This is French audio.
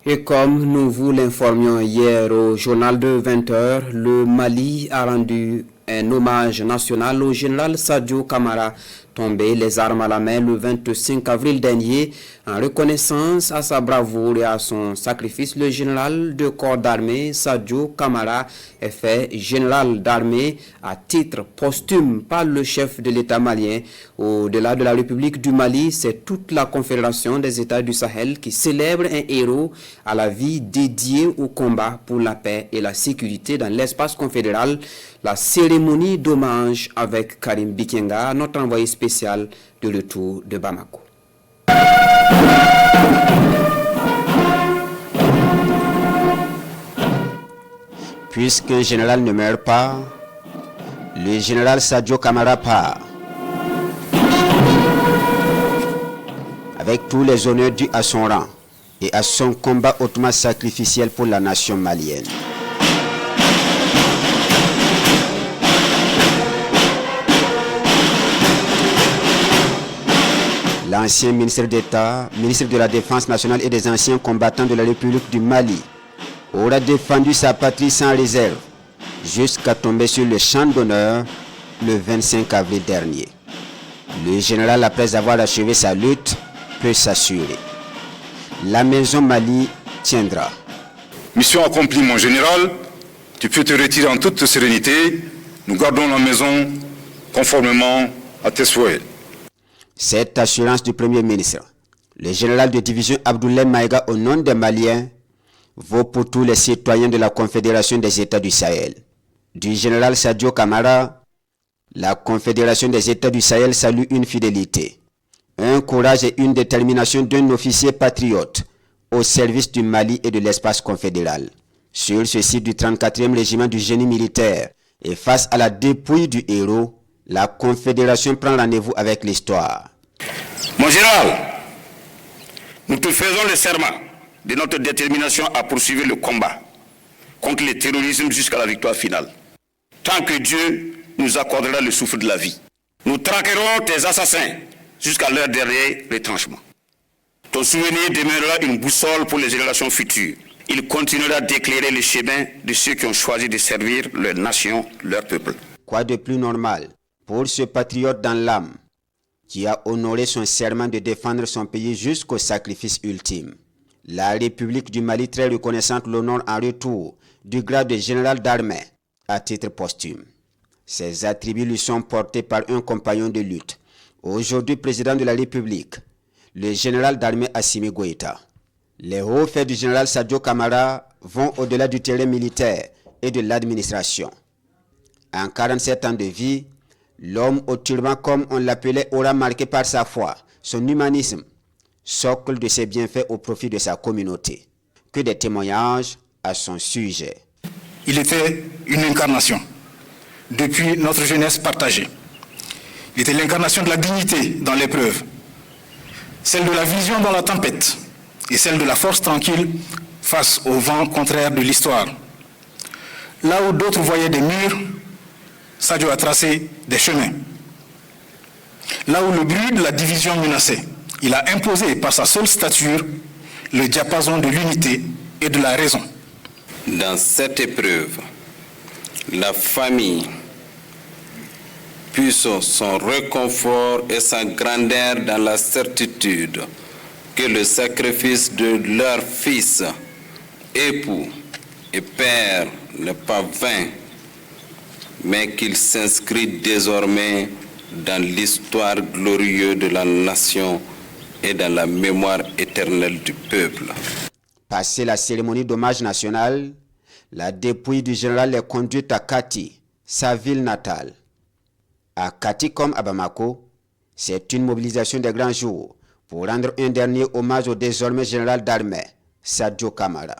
Et comme nous vous l'informions hier au journal de 20 heures, le Mali a rendu un hommage national au général Sadio Kamara, tombé les armes à la main le 25 avril dernier. En reconnaissance à sa bravoure et à son sacrifice, le général de corps d'armée Sadio Kamara est fait général d'armée à titre posthume par le chef de l'État malien. Au-delà de la République du Mali, c'est toute la Confédération des États du Sahel qui célèbre un héros à la vie dédiée au combat pour la paix et la sécurité dans l'espace confédéral. La cérémonie d'hommage avec Karim Bikenga, notre envoyé spécial de retour de Bamako. Puisque le général ne meurt pas, le général Sadio Kamara part. Avec tous les honneurs dus à son rang et à son combat hautement sacrificiel pour la nation malienne. L'ancien ministre d'État, ministre de la Défense nationale et des anciens combattants de la République du Mali, aura défendu sa patrie sans réserve jusqu'à tomber sur le champ d'honneur le 25 avril dernier. Le général, après avoir achevé sa lutte, peut s'assurer. La maison Mali tiendra. Mission accomplie, mon général. Tu peux te retirer en toute sérénité. Nous gardons la maison conformément à tes souhaits. Cette assurance du Premier ministre, le général de division Abdoulaye Maïga au nom des Maliens, vaut pour tous les citoyens de la Confédération des États du Sahel. Du général Sadio Kamara, la Confédération des États du Sahel salue une fidélité, un courage et une détermination d'un officier patriote au service du Mali et de l'espace confédéral. Sur ce site du 34e régiment du génie militaire et face à la dépouille du héros, la Confédération prend rendez-vous avec l'histoire. Mon général, nous te faisons le serment de notre détermination à poursuivre le combat contre le terrorisme jusqu'à la victoire finale. Tant que Dieu nous accordera le souffle de la vie. Nous traquerons tes assassins jusqu'à leur dernier retranchement. Ton souvenir demeurera une boussole pour les générations futures. Il continuera d'éclairer le chemin de ceux qui ont choisi de servir leur nation, leur peuple. Quoi de plus normal pour ce patriote dans l'âme qui a honoré son serment de défendre son pays jusqu'au sacrifice ultime. La République du Mali, très reconnaissante, l'honore en retour du grade de général d'armée à titre posthume. Ces attributs lui sont portés par un compagnon de lutte, aujourd'hui président de la République, le général d'armée Assimi Goïta. Les hauts faits du général Sadio Kamara vont au-delà du terrain militaire et de l'administration. En 47 ans de vie, l'homme au turban, comme on l'appelait, aura marqué par sa foi, son humanisme, socle de ses bienfaits au profit de sa communauté. Que des témoignages à son sujet. Il était une incarnation, depuis notre jeunesse partagée. Il était l'incarnation de la dignité dans l'épreuve, celle de la vision dans la tempête et celle de la force tranquille face au vent contraire de l'histoire. Là où d'autres voyaient des murs, Sadio a tracé des chemins. Là où le bruit de la division menaçait, il a imposé par sa seule stature le diapason de l'unité et de la raison. Dans cette épreuve, la famille puisse son réconfort et sa grandeur dans la certitude que le sacrifice de leur fils, époux et père n'est pas vain, mais qu'il s'inscrit désormais dans l'histoire glorieuse de la nation et dans la mémoire éternelle du peuple. Passé la cérémonie d'hommage national, la dépouille du général est conduite à Kati, sa ville natale. À Kati comme à Bamako, c'est une mobilisation des grands jours pour rendre un dernier hommage au désormais général d'armée, Sadio Kamara.